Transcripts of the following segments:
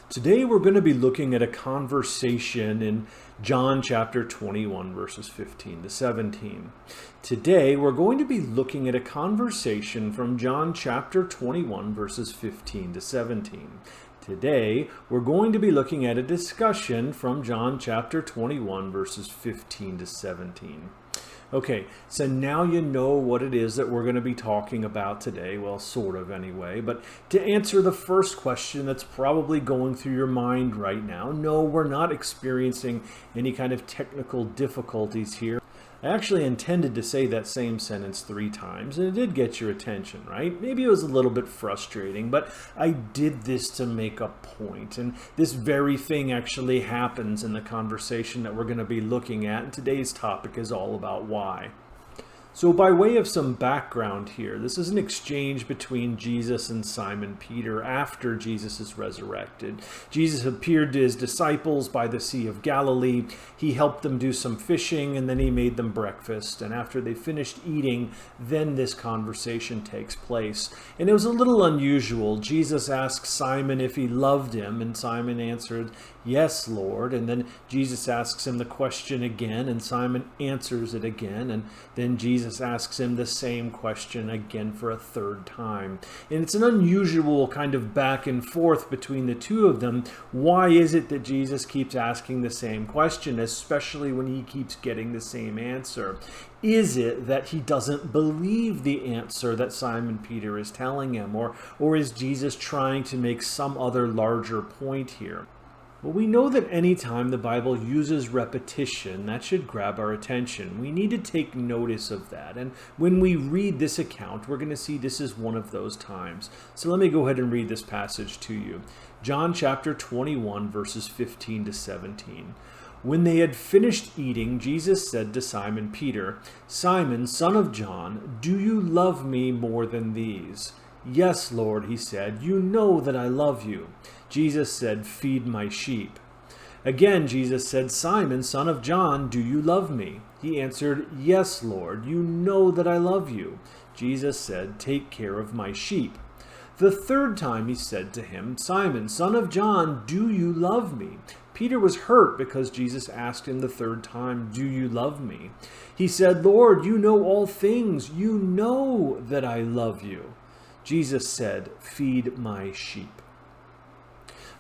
Today we're going to be looking at a conversation in John chapter 21 verses 15 to 17. Today we're going to be looking at a conversation from John chapter 21 verses 15 to 17. Today we're going to be looking at a discussion from John chapter 21 verses 15 to 17. Okay, so now you know what it is that we're going to be talking about today. Well, sort of anyway. But to answer the first question that's probably going through your mind right now, no, we're not experiencing any kind of technical difficulties here. I actually intended to say that same sentence 3 times, and it did get your attention, right? Maybe it was a little bit frustrating, but I did this to make a point, and this very thing actually happens in the conversation that we're going to be looking at, and today's topic is all about why. So by way of some background here, this is an exchange between Jesus and Simon Peter after Jesus is resurrected. Jesus appeared to his disciples by the Sea of Galilee. He helped them do some fishing, and then he made them breakfast. And after they finished eating, then this conversation takes place. And it was a little unusual. Jesus asked Simon if he loved him, and Simon answered, "Yes, Lord." And then Jesus asks him the question again, and Simon answers it again. And then Jesus asks him the same question again for a third time. And it's an unusual kind of back and forth between the two of them. Why is it that Jesus keeps asking the same question, especially when he keeps getting the same answer? Is it that he doesn't believe the answer that Simon Peter is telling him? Or is Jesus trying to make some other larger point here? Well, we know that anytime the Bible uses repetition, that should grab our attention. We need to take notice of that. And when we read this account, we're going to see this is one of those times. So let me go ahead and read this passage to you. John chapter 21, verses 15 to 17. When they had finished eating, Jesus said to Simon Peter, "Simon, son of John, do you love me more than these?" "Yes, Lord," he said, "you know that I love you." Jesus said, "Feed my sheep." Again, Jesus said, "Simon, son of John, do you love me?" He answered, "Yes, Lord, you know that I love you." Jesus said, "Take care of my sheep." The third time he said to him, "Simon, son of John, do you love me?" Peter was hurt because Jesus asked him the third time, "Do you love me?" He said, "Lord, you know all things. You know that I love you." Jesus said, "Feed my sheep."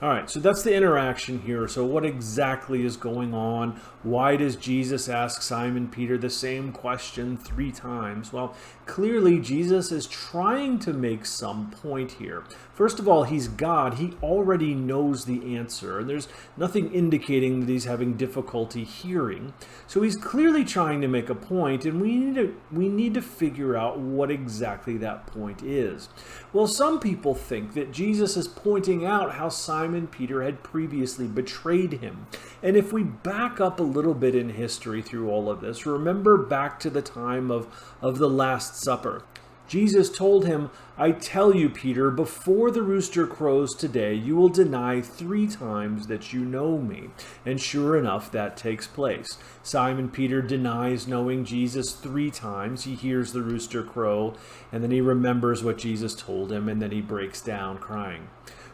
All right, so that's the interaction here. So what exactly is going on? Why does Jesus ask Simon Peter the same question 3 times? Well, clearly Jesus is trying to make some point here. First of all, he's God. He already knows the answer. And there's nothing indicating that he's having difficulty hearing. So he's clearly trying to make a point, and we need to figure out what exactly that point is. Well, some people think that Jesus is pointing out how Simon Peter had previously betrayed him. And if we back up a little bit in history through all of this, remember back to the time of the Last Supper. Jesus told him, "I tell you, Peter, before the rooster crows today, you will deny 3 times that you know me." And sure enough, that takes place. Simon Peter denies knowing Jesus 3 times. He hears the rooster crow, and then he remembers what Jesus told him, and then he breaks down crying.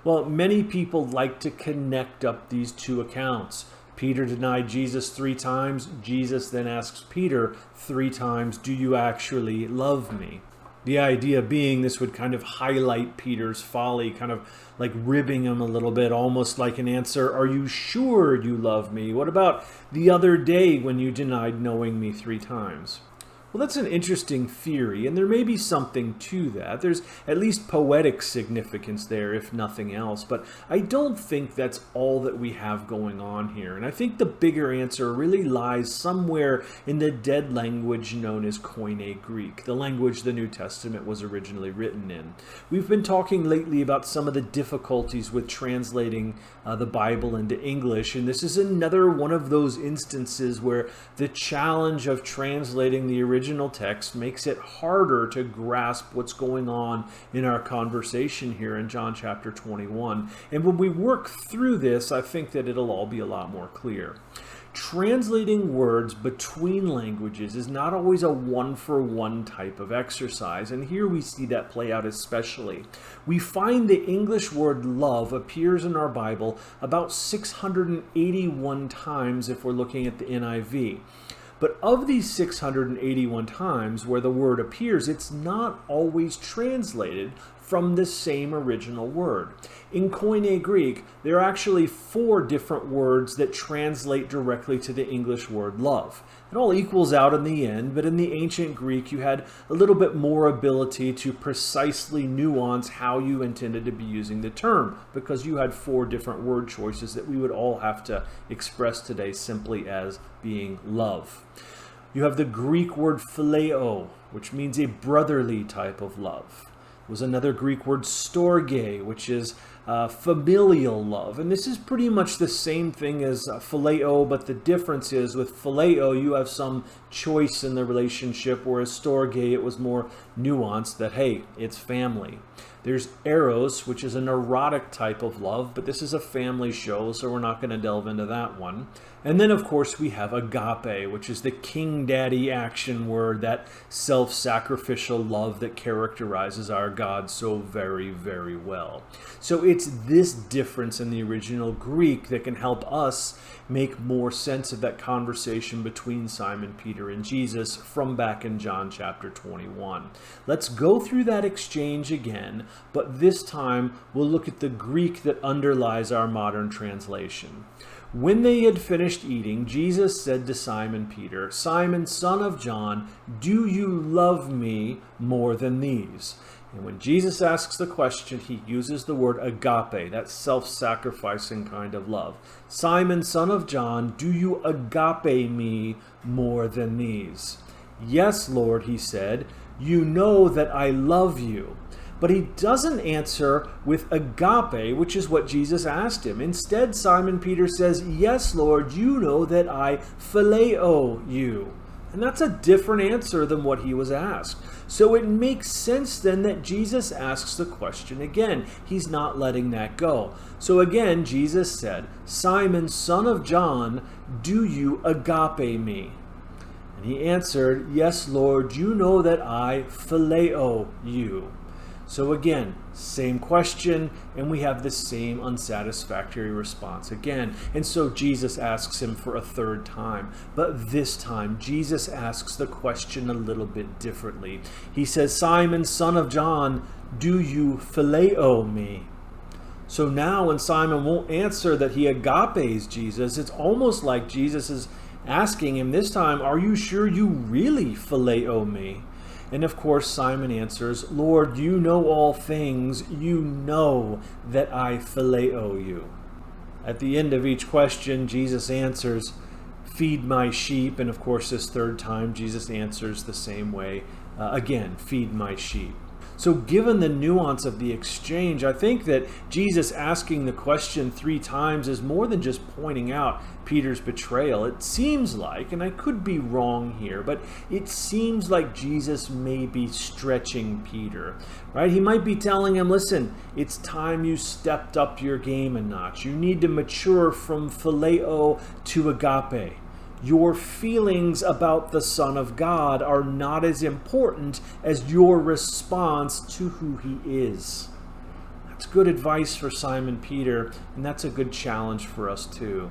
Well, many people like to connect up these 2 accounts. Peter denied Jesus 3 times. Jesus then asks Peter 3 times, "Do you actually love me?" The idea being this would kind of highlight Peter's folly, kind of like ribbing him a little bit, almost like an answer, "Are you sure you love me? What about the other day when you denied knowing me 3 times?" Well, that's an interesting theory, and there may be something to that. There's at least poetic significance there, if nothing else, but I don't think that's all that we have going on here. And I think the bigger answer really lies somewhere in the dead language known as Koine Greek, the language the New Testament was originally written in. We've been talking lately about some of the difficulties with translating the Bible into English, and this is another one of those instances where the challenge of translating the original text makes it harder to grasp what's going on in our conversation here in John chapter 21. And when we work through this, I think that it'll all be a lot more clear. Translating words between languages is not always a one-for-one type of exercise, and here we see that play out especially. We find the English word love appears in our Bible about 681 times if we're looking at the NIV. But of these 681 times where the word appears, it's not always translated from the same original word. In Koine Greek, there are actually 4 different words that translate directly to the English word love. It all equals out in the end, but in the ancient Greek, you had a little bit more ability to precisely nuance how you intended to be using the term, because you had 4 different word choices that we would all have to express today simply as being love. You have the Greek word phileo, which means a brotherly type of love. There was another Greek word storge, which is familial love. And this is pretty much the same thing as phileo, but the difference is with phileo, you have some choice in the relationship, whereas storge, it was more nuanced that, hey, it's family. There's eros, which is an erotic type of love, but this is a family show, so we're not going to delve into that one. And then, of course, we have agape, which is the king daddy action word, that self-sacrificial love that characterizes our God so very, very well. So it's this difference in the original Greek that can help us make more sense of that conversation between Simon Peter and Jesus from back in John chapter 21. Let's go through that exchange again, but this time we'll look at the Greek that underlies our modern translation. When they had finished eating, Jesus said to Simon Peter, "Simon, son of John, do you love me more than these?" And when Jesus asks the question, he uses the word agape, that self-sacrificing kind of love. "Simon, son of John, do you agape me more than these?" "Yes, Lord," he said, "you know that I love you." But he doesn't answer with agape, which is what Jesus asked him. Instead, Simon Peter says, "Yes, Lord, you know that I phileo you." And that's a different answer than what he was asked. So it makes sense then that Jesus asks the question again. He's not letting that go. So again, Jesus said, "Simon, son of John, do you agape me?" And he answered, "Yes, Lord, you know that I phileo you." So again, same question, and we have the same unsatisfactory response again. And so Jesus asks him for a 3rd time. But this time, Jesus asks the question a little bit differently. He says, "Simon, son of John, do you phileo me?" So now when Simon won't answer that he agapes Jesus, it's almost like Jesus is asking him this time, "Are you sure you really phileo me?" And of course, Simon answers, "Lord, you know all things. You know that I phileo you." At the end of each question, Jesus answers, "Feed my sheep." And of course, this 3rd time, Jesus answers the same way. Again, "Feed my sheep." So given the nuance of the exchange, I think that Jesus asking the question 3 times is more than just pointing out Peter's betrayal. It seems like, and I could be wrong here, but it seems like Jesus may be stretching Peter, right? He might be telling him, listen, it's time you stepped up your game a notch. You need to mature from phileo to agape. Your feelings about the Son of God are not as important as your response to who he is. That's good advice for Simon Peter, and that's a good challenge for us too.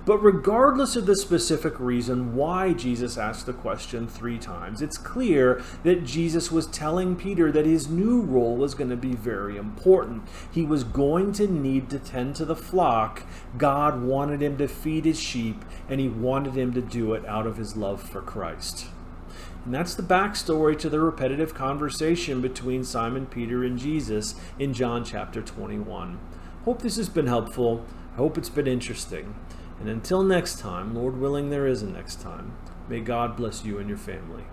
But regardless of the specific reason why Jesus asked the question 3 times, it's clear that Jesus was telling Peter that his new role was going to be very important. He was going to need to tend to the flock. God wanted him to feed his sheep, and he wanted him to do it out of his love for Christ. And that's the backstory to the repetitive conversation between Simon Peter and Jesus in John chapter 21. Hope this has been helpful. I hope it's been interesting. And until next time, Lord willing there is a next time, may God bless you and your family.